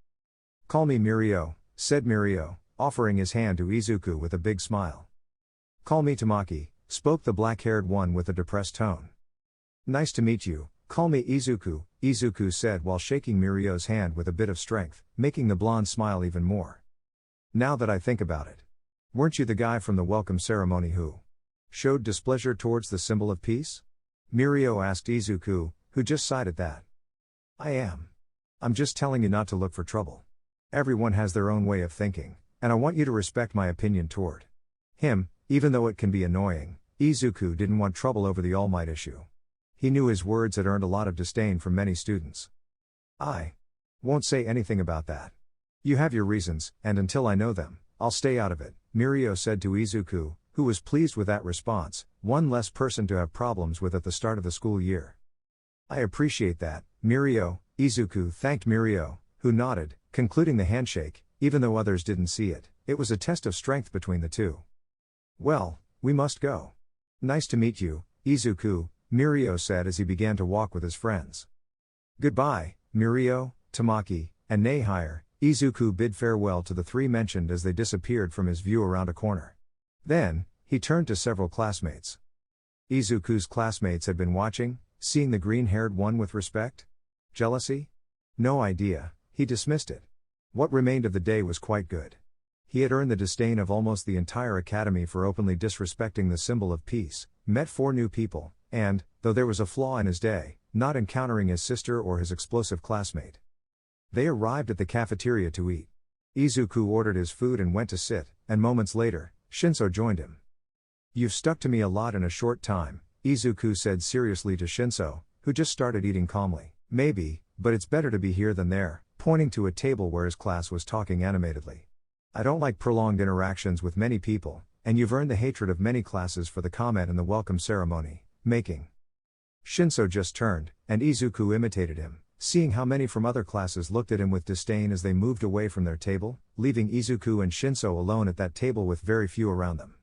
"Call me Mirio," said Mirio, offering his hand to Izuku with a big smile. "Call me Tamaki," spoke the black-haired one with a depressed tone. "Nice to meet you, call me Izuku," Izuku said while shaking Mirio's hand with a bit of strength, making the blonde smile even more. "Now that I think about it. Weren't you the guy from the welcome ceremony who showed displeasure towards the symbol of peace?" Mirio asked Izuku, who just sighed at that. "I am. I'm just telling you not to look for trouble. Everyone has their own way of thinking, and I want you to respect my opinion toward him, even though it can be annoying." Izuku didn't want trouble over the All Might issue. He knew his words had earned a lot of disdain from many students. "I won't say anything about that. You have your reasons, and until I know them, I'll stay out of it," Mirio said to Izuku, who was pleased with that response, one less person to have problems with at the start of the school year. "I appreciate that, Mirio," Izuku thanked Mirio, who nodded, concluding the handshake, even though others didn't see it. It was a test of strength between the two. "Well, we must go. Nice to meet you, Izuku," Mirio said as he began to walk with his friends. "Goodbye, Mirio, Tamaki, and Nehire," Izuku bid farewell to the three mentioned as they disappeared from his view around a corner. Then, he turned to several classmates. Izuku's classmates had been watching, seeing the green-haired one with respect? Jealousy? No idea, he dismissed it. What remained of the day was quite good. He had earned the disdain of almost the entire academy for openly disrespecting the symbol of peace, met 4 new people, and, though there was a flaw in his day, not encountering his sister or his explosive classmate. They arrived at the cafeteria to eat. Izuku ordered his food and went to sit, and moments later, Shinso joined him. "You've stuck to me a lot in a short time," Izuku said seriously to Shinso, who just started eating calmly. "Maybe, but it's better to be here than there," pointing to a table where his class was talking animatedly. "I don't like prolonged interactions with many people, and you've earned the hatred of many classes for the comment in the welcome ceremony, making." Shinso just turned, and Izuku imitated him, seeing how many from other classes looked at him with disdain as they moved away from their table, leaving Izuku and Shinso alone at that table with very few around them.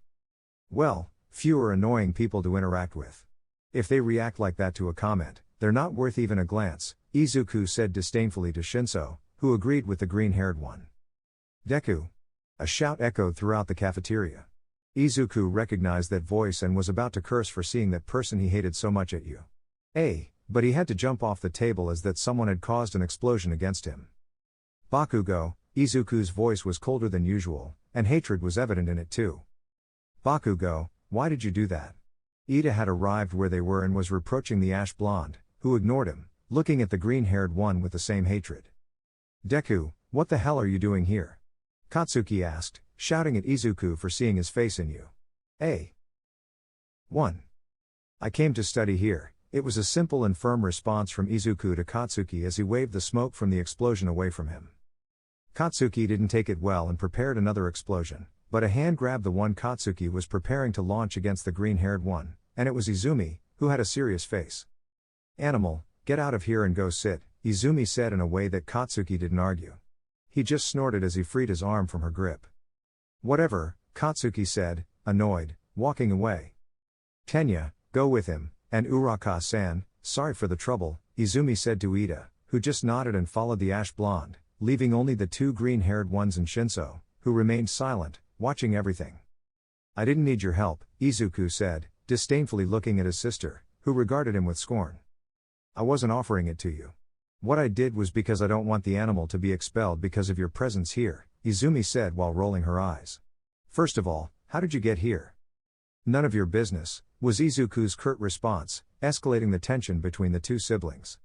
Well, fewer annoying people to interact with. If they react like that to a comment, they're not worth even a glance, Izuku said disdainfully to Shinso, who agreed with the green-haired one. "Deku!" A shout echoed throughout the cafeteria. Izuku recognized that voice and was about to curse for seeing that person he hated so much at you. But he had to jump off the table as that someone had caused an explosion against him. "Bakugo," Izuku's voice was colder than usual, and hatred was evident in it too. "Bakugo, why did you do that?" Ida had arrived where they were and was reproaching the ash blonde, who ignored him, looking at the green-haired one with the same hatred. "Deku, what the hell are you doing here?" Katsuki asked, shouting at Izuku for seeing his face in you. "1. I came to study here." It was a simple and firm response from Izuku to Katsuki as he waved the smoke from the explosion away from him. Katsuki didn't take it well and prepared another explosion, but a hand grabbed the one Katsuki was preparing to launch against the green-haired one, and it was Izumi, who had a serious face. "Animal, get out of here and go sit," Izumi said in a way that Katsuki didn't argue. He just snorted as he freed his arm from her grip. "Whatever," Katsuki said, annoyed, walking away. "Tenya, go with him. And Uraka-san, sorry for the trouble," Izumi said to Ida, who just nodded and followed the ash blonde, leaving only the 2 green-haired ones and Shinso, who remained silent, watching everything. "I didn't need your help," Izuku said, disdainfully looking at his sister, who regarded him with scorn. "I wasn't offering it to you. What I did was because I don't want the animal to be expelled because of your presence here," Izumi said while rolling her eyes. "First of all, how did you get here?" "None of your business," was Izuku's curt response, escalating the tension between the 2 siblings.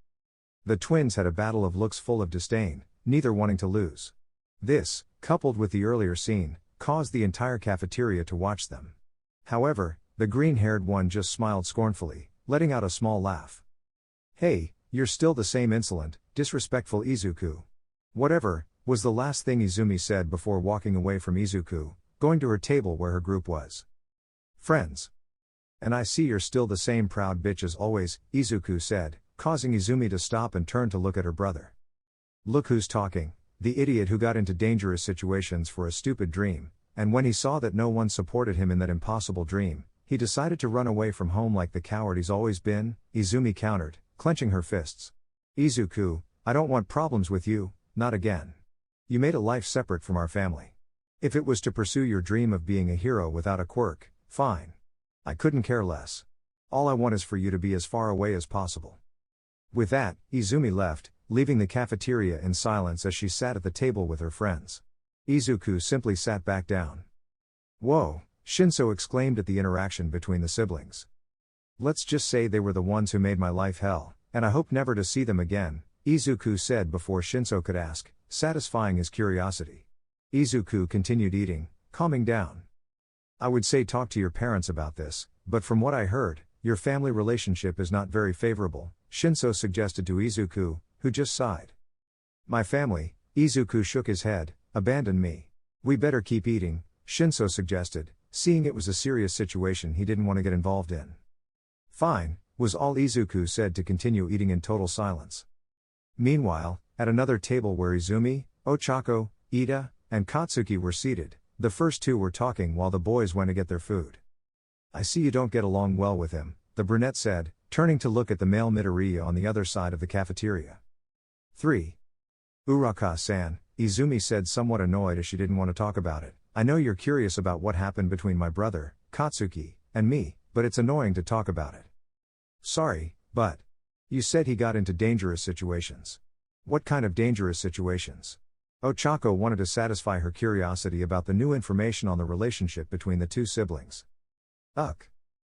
The twins had a battle of looks full of disdain, neither wanting to lose. This, coupled with the earlier scene, caused the entire cafeteria to watch them. However, the green-haired one just smiled scornfully, letting out a small laugh. "Hey, you're still the same insolent, disrespectful Izuku." "Whatever," was the last thing Izumi said before walking away from Izuku, going to her table where her group was. "Friends. And I see you're still the same proud bitch as always, Izuku said, causing Izumi to stop and turn to look at her brother. Look who's talking, the idiot who got into dangerous situations for a stupid dream, and when he saw that no one supported him in that impossible dream, he decided to run away from home like the coward he's always been, Izumi countered, clenching her fists. Izuku, I don't want problems with you, not again. You made a life separate from our family. If it was to pursue your dream of being a hero without a quirk, fine. I couldn't care less. All I want is for you to be as far away as possible. With that, Izumi left, leaving the cafeteria in silence as she sat at the table with her friends. Izuku simply sat back down. Whoa, Shinso exclaimed at the interaction between the siblings. Let's just say they were the ones who made my life hell, and I hope never to see them again, Izuku said before Shinso could ask, satisfying his curiosity. Izuku continued eating, calming down. I would say talk to your parents about this, but from what I heard, your family relationship is not very favorable, Shinso suggested to Izuku, who just sighed. My family, Izuku shook his head, abandoned me. We better keep eating, Shinso suggested, seeing it was a serious situation he didn't want to get involved in. Fine, was all Izuku said to continue eating in total silence. Meanwhile, at another table where Izumi, Ochako, Ida, and Katsuki were seated, the first two were talking while the boys went to get their food. I see you don't get along well with him, the brunette said, turning to look at the male Midoriya on the other side of the cafeteria. 3. Uraka-san, Izumi said somewhat annoyed as she didn't want to talk about it. I know you're curious about what happened between my brother, Katsuki, and me, but it's annoying to talk about it. Sorry, but you said he got into dangerous situations. What kind of dangerous situations? Ochako wanted to satisfy her curiosity about the new information on the relationship between the two siblings.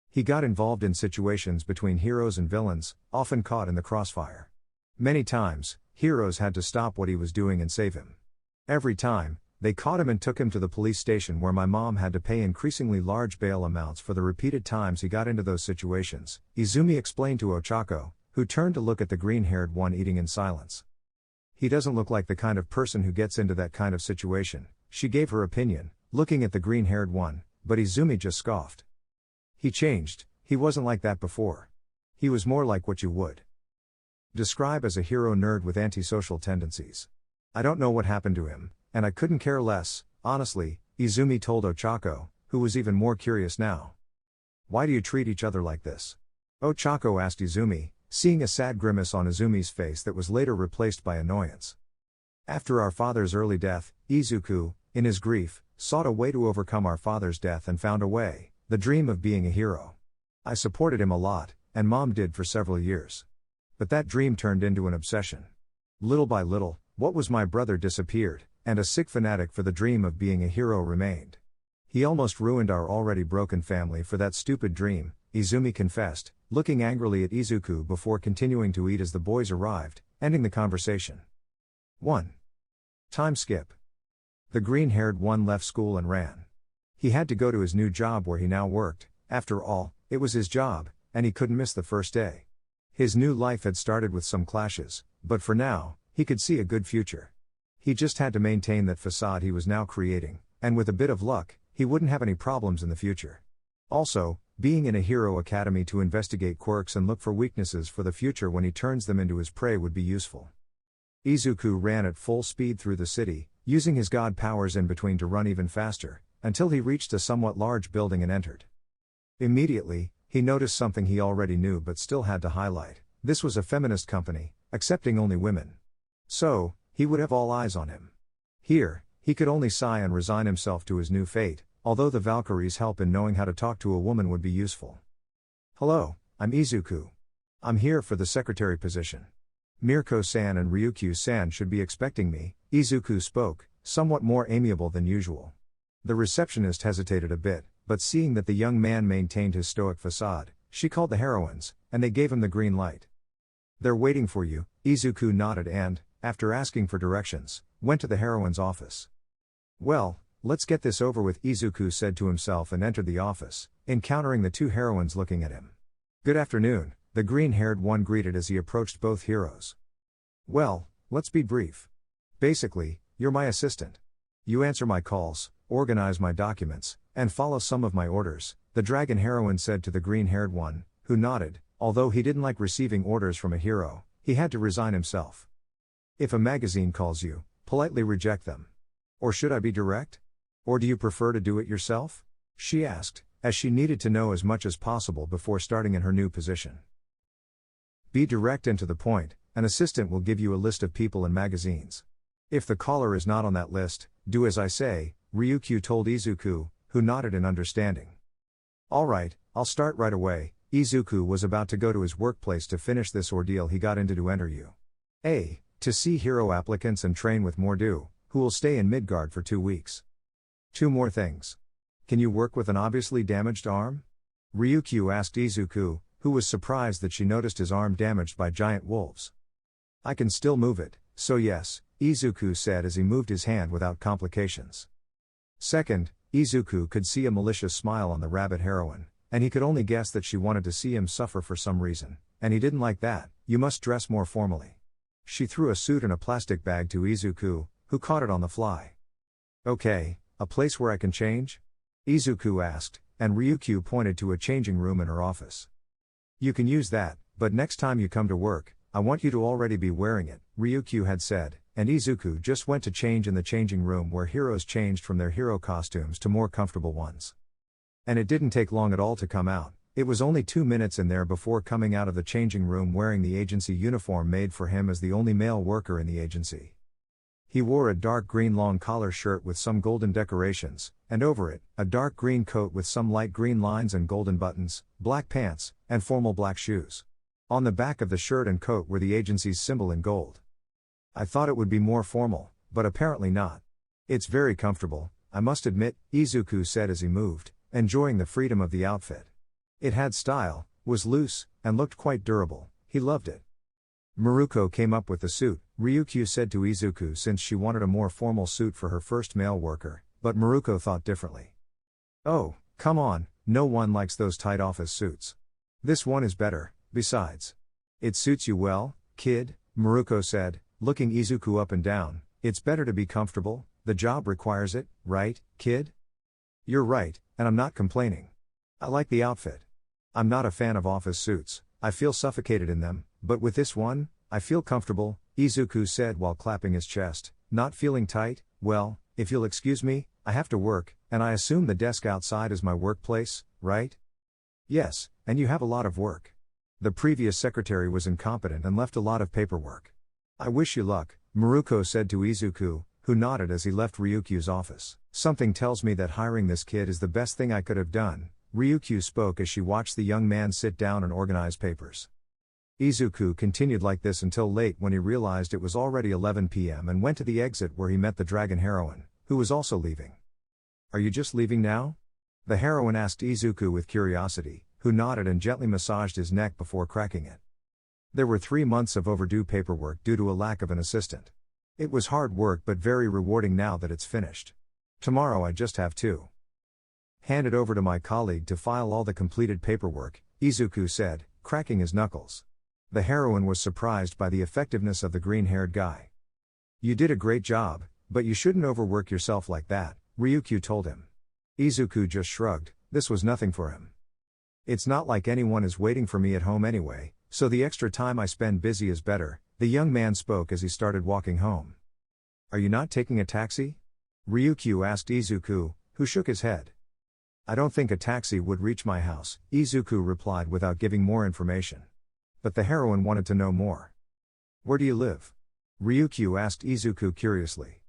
He got involved in situations between heroes and villains, often caught in the crossfire. Many times, heroes had to stop what he was doing and save him. Every time, they caught him and took him to the police station where my mom had to pay increasingly large bail amounts for the repeated times he got into those situations, Izumi explained to Ochako, who turned to look at the green-haired one eating in silence. He doesn't look like the kind of person who gets into that kind of situation, she gave her opinion, looking at the green-haired one, but Izumi just scoffed. He changed, he wasn't like that before. He was more like what you would describe as a hero nerd with antisocial tendencies. I don't know what happened to him, and I couldn't care less, honestly, Izumi told Ochako, who was even more curious now. Why do you treat each other like this? Ochako asked Izumi, seeing a sad grimace on Izumi's face that was later replaced by annoyance. After our father's early death, Izuku, in his grief, sought a way to overcome our father's death and found a way, the dream of being a hero. I supported him a lot, and Mom did for several years. But that dream turned into an obsession. Little by little, what was my brother disappeared, and a sick fanatic for the dream of being a hero remained. He almost ruined our already broken family for that stupid dream, Izumi confessed, looking angrily at Izuku before continuing to eat as the boys arrived, ending the conversation. 1. Time skip. The green-haired one left school and ran. He had to go to his new job where he now worked. After all, it was his job, and he couldn't miss the first day. His new life had started with some clashes, but for now, he could see a good future. He just had to maintain that facade he was now creating, and with a bit of luck, he wouldn't have any problems in the future. Also, being in a hero academy to investigate quirks and look for weaknesses for the future when he turns them into his prey would be useful. Izuku ran at full speed through the city, using his god powers in between to run even faster, until he reached a somewhat large building and entered. Immediately, he noticed something he already knew but still had to highlight. This was a feminist company, accepting only women. So, he would have all eyes on him. Here, he could only sigh and resign himself to his new fate, although the Valkyries' help in knowing how to talk to a woman would be useful. Hello, I'm Izuku. I'm here for the secretary position. Mirko-san and Ryukyu-san should be expecting me, Izuku spoke, somewhat more amiable than usual. The receptionist hesitated a bit, but seeing that the young man maintained his stoic facade, she called the heroines, and they gave him the green light. They're waiting for you, Izuku nodded and, after asking for directions, went to the heroine's office. Well, let's get this over with, Izuku said to himself and entered the office, encountering the two heroines looking at him. Good afternoon, the green-haired one greeted as he approached both heroes. Well, let's be brief. Basically, you're my assistant. You answer my calls, organize my documents, and follow some of my orders, the dragon heroine said to the green-haired one, who nodded. Although he didn't like receiving orders from a hero, he had to resign himself. If a magazine calls you, politely reject them. Or should I be direct? Or do you prefer to do it yourself? She asked, as she needed to know as much as possible before starting in her new position. Be direct and to the point. An assistant will give you a list of people and magazines. If the caller is not on that list, do as I say, Ryukyu told Izuku, who nodded in understanding. Alright, I'll start right away. Izuku was about to go to his workplace to finish this ordeal he got into to enter A. To see hero applicants and train with Mordu, who will stay in Midgard for 2 weeks. 2 more things. Can you work with an obviously damaged arm? Ryukyu asked Izuku, who was surprised that she noticed his arm damaged by giant wolves. I can still move it, so yes, Izuku said as he moved his hand without complications. Second, Izuku could see a malicious smile on the rabbit heroine, and he could only guess that she wanted to see him suffer for some reason, and he didn't like that. You must dress more formally. She threw a suit and a plastic bag to Izuku, who caught it on the fly. Okay, a place where I can change? Izuku asked, and Ryukyu pointed to a changing room in her office. You can use that, but next time you come to work, I want you to already be wearing it, Ryukyu had said, and Izuku just went to change in the changing room where heroes changed from their hero costumes to more comfortable ones. And it didn't take long at all to come out. It was only 2 minutes in there before coming out of the changing room wearing the agency uniform made for him as the only male worker in the agency. He wore a dark green long collar shirt with some golden decorations, and over it, a dark green coat with some light green lines and golden buttons, black pants, and formal black shoes. On the back of the shirt and coat were the agency's symbol in gold. I thought it would be more formal, but apparently not. It's very comfortable, I must admit, Izuku said as he moved, enjoying the freedom of the outfit. It had style, was loose, and looked quite durable. He loved it. Maruko came up with the suit, Ryukyu said to Izuku, since she wanted a more formal suit for her first male worker, but Maruko thought differently. Oh, come on, no one likes those tight office suits. This one is better. Besides, it suits you well, kid, Maruko said, looking Izuku up and down. It's better to be comfortable, the job requires it, right, kid? You're right, and I'm not complaining. I like the outfit. I'm not a fan of office suits, I feel suffocated in them, but with this one, I feel comfortable, Izuku said while clapping his chest. Not feeling tight? Well, if you'll excuse me, I have to work, and I assume the desk outside is my workplace, right? Yes, and you have a lot of work. The previous secretary was incompetent and left a lot of paperwork. I wish you luck, Maruko said to Izuku, who nodded as he left Ryukyu's office. Something tells me that hiring this kid is the best thing I could have done, Ryukyu spoke as she watched the young man sit down and organize papers. Izuku continued like this until late when he realized it was already 11 p.m. and went to the exit where he met the dragon heroine, who was also leaving. Are you just leaving now? The heroine asked Izuku with curiosity, who nodded and gently massaged his neck before cracking it. There were 3 months of overdue paperwork due to a lack of an assistant. It was hard work but very rewarding now that it's finished. Tomorrow I just have to hand it over to my colleague to file all the completed paperwork, Izuku said, cracking his knuckles. The heroine was surprised by the effectiveness of the green-haired guy. You did a great job, but you shouldn't overwork yourself like that, Ryukyu told him. Izuku just shrugged, this was nothing for him. It's not like anyone is waiting for me at home anyway, so the extra time I spend busy is better, the young man spoke as he started walking home. Are you not taking a taxi? Ryukyu asked Izuku, who shook his head. I don't think a taxi would reach my house, Izuku replied without giving more information. But the heroine wanted to know more. Where do you live? Ryukyu asked Izuku curiously.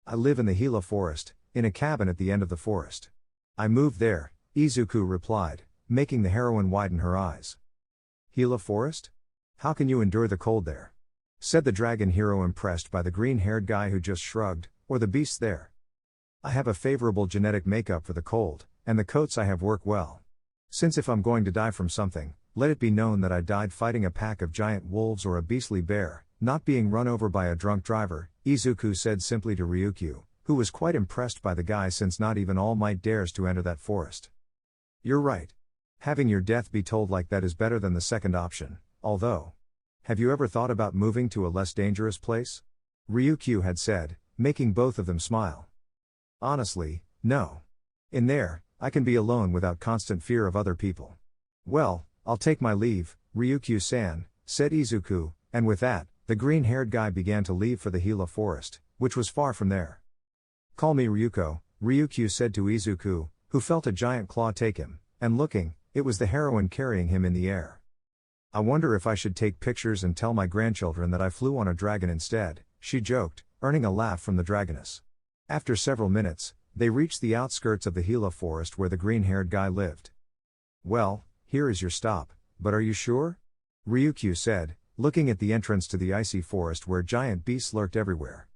I live in the Gila forest, in a cabin at the end of the forest. I moved there, Izuku replied, making the heroine widen her eyes. Gila forest? How can you endure the cold there? Said the dragon hero, impressed by the green-haired guy who just shrugged, or the beasts there. I have a favorable genetic makeup for the cold, and the coats I have work well. Since if I'm going to die from something, let it be known that I died fighting a pack of giant wolves or a beastly bear, not being run over by a drunk driver, Izuku said simply to Ryukyu, who was quite impressed by the guy since not even All Might dares to enter that forest. You're right. Having your death be told like that is better than the second option, although. Have you ever thought about moving to a less dangerous place? Ryukyu had said, making both of them smile. Honestly, No. In there, I can be alone without constant fear of other people. Well, I'll take my leave, Ryukyu-san, said Izuku, and with that, the green-haired guy began to leave for the Gila forest, which was far from there. Call me Ryuko, Ryukyu said to Izuku, who felt a giant claw take him, and looking, it was the heroine carrying him in the air. I wonder if I should take pictures and tell my grandchildren that I flew on a dragon instead, she joked, earning a laugh from the dragoness. After several minutes, they reached the outskirts of the Gila forest where the green-haired guy lived. Well, here is your stop, but are you sure? Ryukyu said, looking at the entrance to the icy forest where giant beasts lurked everywhere.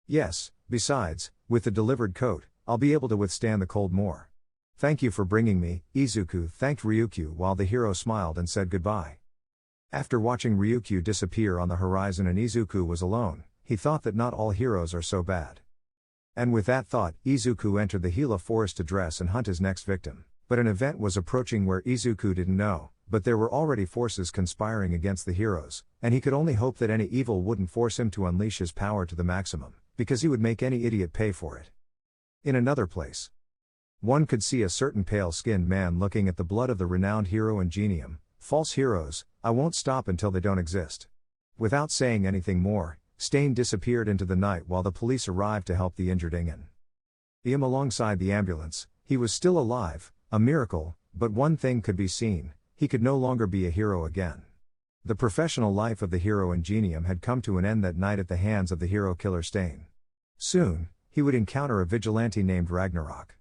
Yes, besides, with the delivered coat, I'll be able to withstand the cold more. Thank you for bringing me, Izuku thanked Ryukyu while the hero smiled and said goodbye. After watching Ryukyu disappear on the horizon and Izuku was alone, he thought that not all heroes are so bad. And with that thought, Izuku entered the Gila forest to dress and hunt his next victim. But an event was approaching where Izuku didn't know, but there were already forces conspiring against the heroes, and he could only hope that any evil wouldn't force him to unleash his power to the maximum, because he would make any idiot pay for it. In another place, one could see a certain pale-skinned man looking at the blood of the renowned hero Ingenium. False heroes, I won't stop until they don't exist. Without saying anything more, Stain disappeared into the night while the police arrived to help the injured Ingen. Him alongside the ambulance, he was still alive, a miracle, but one thing could be seen, he could no longer be a hero again. The professional life of the hero Ingenium had come to an end that night at the hands of the hero killer Stain. Soon, he would encounter a vigilante named Ragnarok.